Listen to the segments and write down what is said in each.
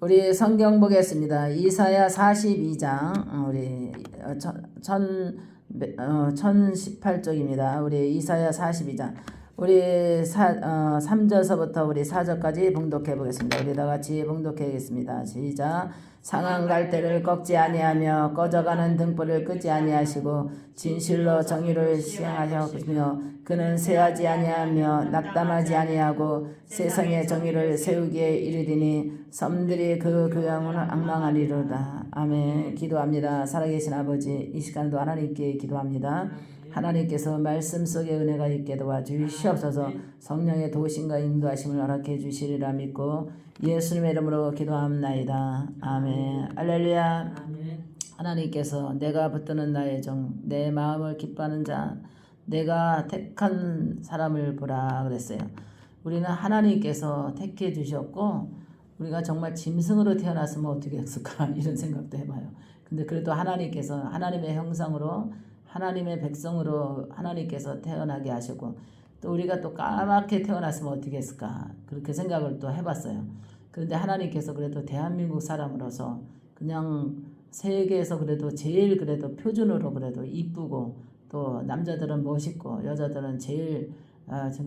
우리 성경 보겠습니다. 이사야 42장 우리 1018쪽입니다. 우리 이사야 42장 우리 3절서부터 우리 4절까지 봉독해 보겠습니다. 우리 다 같이 봉독하겠습니다. 시작. 상한 갈대를 꺾지 아니하며 꺼져가는 등불을 끄지 아니하시고 진실로 정의를 시행하셨으며 그는 쇠하지 아니하며 낙담하지 아니하고 세상의 정의를 세우기에 이르리니 섬들이 그 교양을 앙망하리로다. 아멘. 기도합니다. 살아계신 아버지, 이 시간도 하나님께 기도합니다. 하나님께서 말씀 속에 은혜가 있게 도와주시옵소서. 성령의 도우심과 인도하심을 허락해 주시리라 믿고 예수님의 이름으로 기도합나이다. 아멘. 할렐루야. 하나님께서 내가 붙드는 나의 종, 내 마음을 기뻐하는 자, 내가 택한 사람을 보라 그랬어요. 우리는 하나님께서 택해 주셨고 우리가 정말 짐승으로 태어났으면 어떻게 했을까 이런 생각도 해봐요. 근데 그래도 하나님께서 하나님의 형상으로 하나님의 백성으로 하나님께서 태어나게 하시고 또 우리가 또 까맣게 태어났으면 어떻게 했을까 그렇게 생각을 또 해봤어요. 그런데 하나님께서 그래도 대한민국 사람으로서 그냥 세계에서 그래도 제일 그래도 표준으로 그래도 이쁘고 또 남자들은 멋있고 여자들은 제일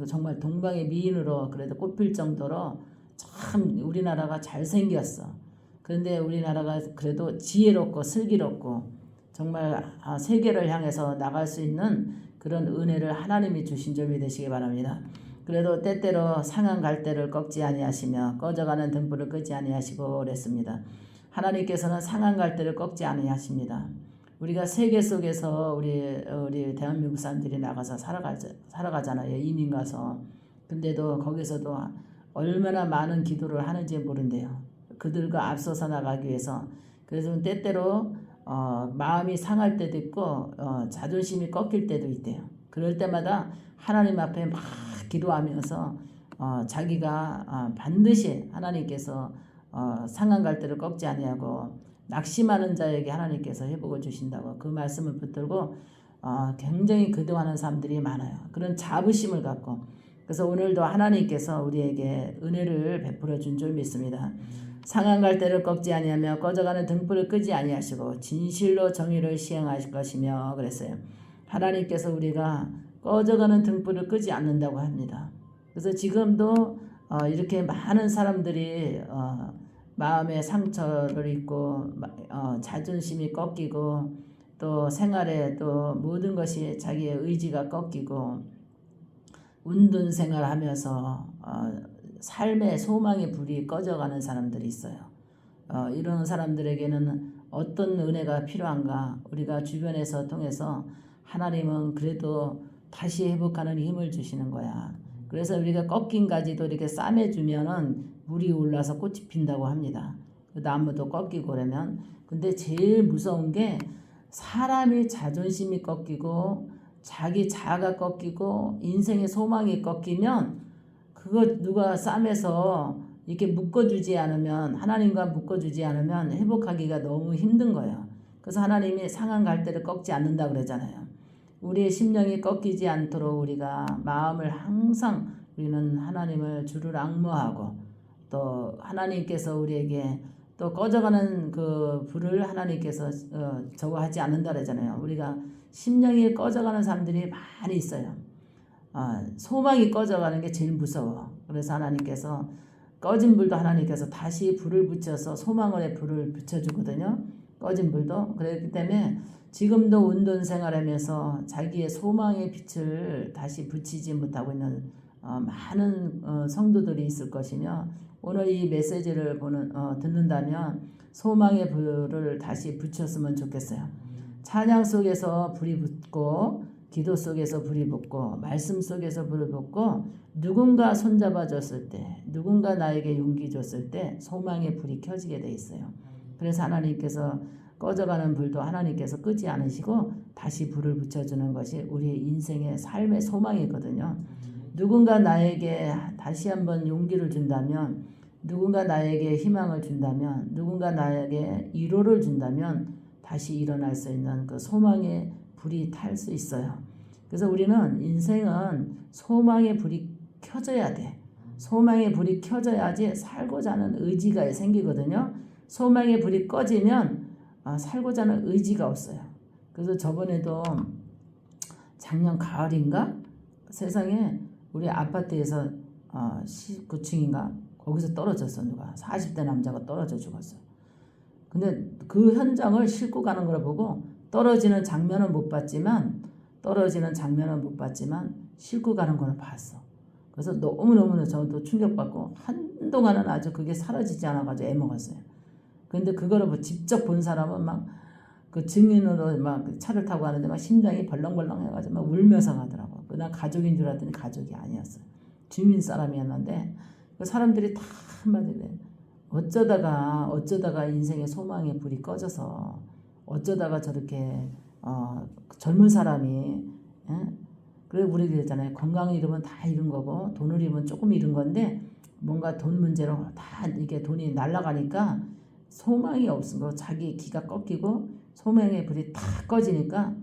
정말 동방의 미인으로 그래도 꼽힐 정도로 참 우리나라가 잘생겼어. 그런데 우리나라가 그래도 지혜롭고 슬기롭고 정말 세계를 향해서 나갈 수 있는 그런 은혜를 하나님이 주신 점이 되시기 바랍니다. 그래도 때때로 상한 갈대를 꺾지 아니하시며 꺼져가는 등불을 끄지 아니하시고 그랬습니다. 하나님께서는 상한 갈대를 꺾지 아니하십니다. 우리가 세계 속에서 우리 대한민국 사람들이 나가서 살아가잖아요. 이민 가서. 근데도 거기서도 얼마나 많은 기도를 하는지 모른대요. 그들과 앞서서 나가기 위해서. 그래서 때때로 마음이 상할 때도 있고 자존심이 꺾일 때도 있대요. 그럴 때마다 하나님 앞에 막 기도하면서 자기가 반드시 하나님께서 상한 갈대를 꺾지 아니하고 낙심하는 자에게 하나님께서 회복을 주신다고 그 말씀을 붙들고 굉장히 기도하는 사람들이 많아요. 그런 자부심을 갖고 그래서 오늘도 하나님께서 우리에게 은혜를 베풀어 준 줄 믿습니다. 상한 갈대를 꺾지 아니하며 꺼져가는 등불을 끄지 아니하시고 진실로 정의를 시행하실 것이며 그랬어요. 하나님께서 우리가 꺼져가는 등불을 끄지 않는다고 합니다. 그래서 지금도 이렇게 많은 사람들이 마음의 상처를 입고 자존심이 꺾이고 또 생활에 또 모든 것이 자기의 의지가 꺾이고 운둔 생활하면서 삶의 소망의 불이 꺼져가는 사람들이 있어요. 이런 사람들에게는 어떤 은혜가 필요한가 우리가 주변에서 통해서 하나님은 그래도 다시 회복하는 힘을 주시는 거야. 그래서 우리가 꺾인 가지도 이렇게 싸매주면은 물이 올라서 꽃이 핀다고 합니다. 나무도 꺾이고 그러면. 근데 제일 무서운 게 사람이 자존심이 꺾이고 자기 자아가 꺾이고 인생의 소망이 꺾이면 그거 누가 싸매서 이렇게 묶어주지 않으면 하나님과 묶어주지 않으면 회복하기가 너무 힘든 거예요. 그래서 하나님이 상한 갈대를 꺾지 않는다 그러잖아요. 우리의 심령이 꺾이지 않도록 우리가 마음을 항상 우리는 하나님을 주를 앙모하고 또 하나님께서 우리에게 또 꺼져가는 그 불을 하나님께서 저거 하지 않는다 그러잖아요. 우리가 심령이 꺼져가는 사람들이 많이 있어요. 소망이 꺼져가는 게 제일 무서워. 그래서 하나님께서 꺼진 불도 하나님께서 다시 불을 붙여서 소망의 불을 붙여주거든요. 꺼진 불도. 그렇기 때문에 지금도 운동 생활하면서 자기의 소망의 빛을 다시 붙이지 못하고 있는 많은 성도들이 있을 것이며 오늘 이 메시지를 듣는다면 소망의 불을 다시 붙였으면 좋겠어요. 찬양 속에서 불이 붙고 기도 속에서 불이 붙고 말씀 속에서 불을 붙고 누군가 손잡아 줬을 때 누군가 나에게 용기 줬을 때 소망의 불이 켜지게 돼 있어요. 그래서 하나님께서 꺼져가는 불도 하나님께서 끄지 않으시고 다시 불을 붙여주는 것이 우리의 인생의 삶의 소망이거든요. 누군가 나에게 다시 한번 용기를 준다면 누군가 나에게 희망을 준다면 누군가 나에게 위로를 준다면 다시 일어날 수 있는 그 소망의 불이 탈 수 있어요. 그래서 우리는 인생은 소망의 불이 켜져야 돼. 소망의 불이 켜져야지 살고자 하는 의지가 생기거든요. 소망의 불이 꺼지면 살고자 하는 의지가 없어요. 그래서 저번에도 작년 가을인가 세상에 우리 아파트에서 19층인가 거기서 떨어졌어. 누가 40대 남자가 떨어져 죽었어. 근데 그 현장을 싣고 가는 걸 보고 떨어지는 장면은 못 봤지만 싣고 가는 거는 봤어. 그래서 너무너무 저도 충격받고 한동안은 아주 그게 사라지지 않아가지고 애먹었어요. 근데 그거를 뭐 직접 본 사람은 막 그 증인으로 막 차를 타고 가는데 막 심장이 벌렁벌렁 해가지고 막 울면서 가더라고. 난 가족인 줄 알았더니 가족이 아니었어요. 주민 사람이었는데 그 사람들이 다 한마디로 어쩌다가 인생의 소망의 불이 꺼져서 어쩌다가 저렇게 젊은 사람이 그래 우리 그랬잖아요. 건강을 잃으면 다 잃은 거고 돈을 잃으면 조금 잃은 건데 뭔가 돈 문제로 다 이게 돈이 날아가니까 소망이 없은 거 자기 기가 꺾이고 소망의 불이 탁 꺼지니까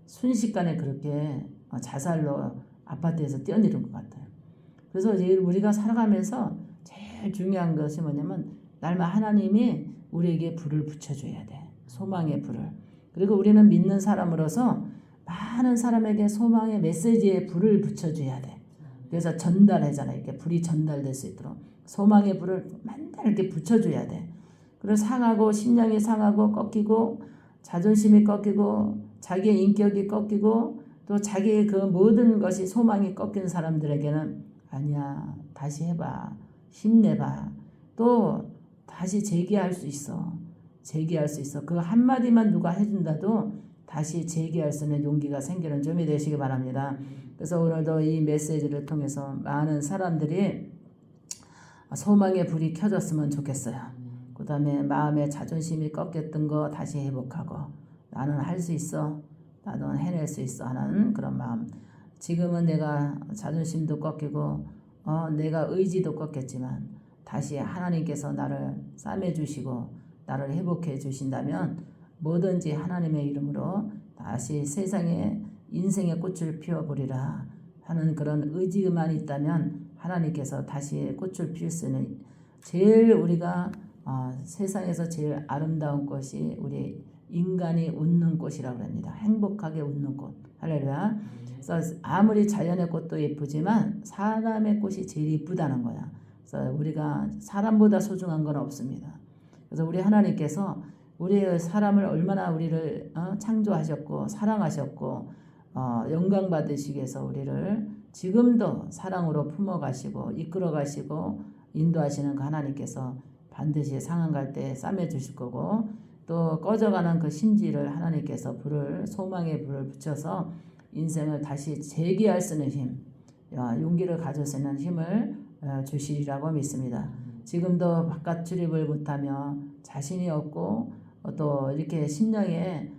순식간에 그렇게 자살로 아파트에서 뛰어내린 것 같아요. 그래서 우리가 살아가면서 제일 중요한 것이 뭐냐면 날마다 하나님이 우리에게 불을 붙여줘야 돼. 소망의 불을. 그리고 우리는 믿는 사람으로서 많은 사람에게 소망의 메시지에 불을 붙여줘야 돼. 그래서 전달하잖아요. 이렇게 불이 전달될 수 있도록 소망의 불을 맨날 이렇게 붙여줘야 돼. 그래서 상하고 심령이 상하고 꺾이고 자존심이 꺾이고 자기의 인격이 꺾이고 또 자기의 그 모든 것이 소망이 꺾인 사람들에게는 아니야. 다시 해봐. 힘내봐. 또 다시 재기할 수 있어. 그 한마디만 누가 해준다도 다시 재기할 수 있는 용기가 생기는 점이 되시기 바랍니다. 그래서 오늘도 이 메시지를 통해서 많은 사람들이 소망의 불이 켜졌으면 좋겠어요. 그 다음에 마음의 자존심이 꺾였던 거 다시 회복하고 나는 할 수 있어. 나는 해낼 수 있어 하는 그런 마음. 지금은 내가 자존심도 꺾이고 내가 의지도 꺾였지만 다시 하나님께서 나를 싸매주시고 나를 회복해 주신다면 뭐든지 하나님의 이름으로 다시 세상에 인생의 꽃을 피워보리라 하는 그런 의지만 있다면 하나님께서 다시 꽃을 피울 수 있는 제일 우리가 세상에서 제일 아름다운 꽃이 우리 인간이 웃는 꽃이라고 합니다. 행복하게 웃는 꽃. 할렐루야. 그래서 아무리 자연의 꽃도 예쁘지만 사람의 꽃이 제일 예쁘다는 거야. 그래서 우리가 사람보다 소중한 건 없습니다. 그래서 우리 하나님께서 우리 사람을 얼마나 우리를 창조하셨고 사랑하셨고 영광 받으시기 위해서 우리를 지금도 사랑으로 품어가시고 이끌어가시고 인도하시는 그 하나님께서 반드시 상한 갈 때 싸매주실 거고 또 꺼져가는 그 심지를 하나님께서 소망의 불을 붙여서 인생을 다시 재기할 수 있는 힘, 용기를 가질 수 있는 힘을 주시리라고 믿습니다. 지금도 바깥 출입을 못하며 자신이 없고 또 이렇게 심령에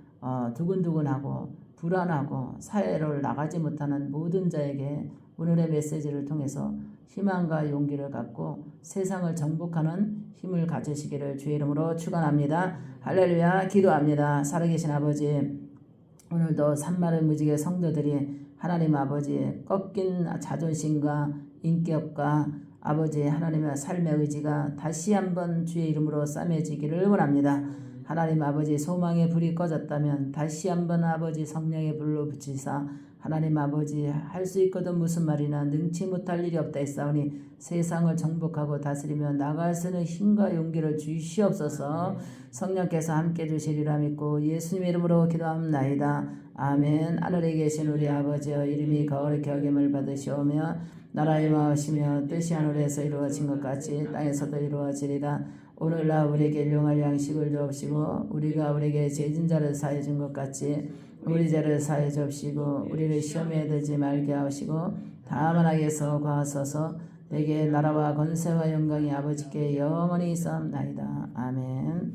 두근두근하고 불안하고 사회를 나가지 못하는 모든 자에게 오늘의 메시지를 통해서 희망과 용기를 갖고 세상을 정복하는 힘을 가지시기를 주의 이름으로 축원합니다. 할렐루야. 기도합니다. 살아계신 아버지, 오늘도 산마른 무지개 성도들이 하나님 아버지 꺾인 자존심과 인격과 아버지 하나님의 삶의 의지가 다시 한번 주의 이름으로 싸매지기를 원합니다. 하나님 아버지 소망의 불이 꺼졌다면 다시 한번 아버지 성령의 불로 붙이사 하나님 아버지 할 수 있거든 무슨 말이나 능치 못할 일이 없다 했사오니 세상을 정복하고 다스리며 나갈 수 있는 힘과 용기를 주시옵소서. 성령께서 함께 주시리라 믿고 예수님의 이름으로 기도합나이다. 아멘. 하늘에 계신 우리 아버지여 이름이 거룩히 여김을 받으시오며 나라의 마으시며 뜻이 하늘에서 이루어진 것 같이 땅에서도 이루어지리라. 오늘날 우리에게 일용할 양식을 주옵시고 우리가 우리에게 죄진 자를 사해 준 것 같이 우리 죄를 사해 주옵시고 우리를 시험에 들지 말게 하시고 다만 악에서 구하소서. 내게 나라와 권세와 영광이 아버지께 영원히 있사옵나이다. 아멘.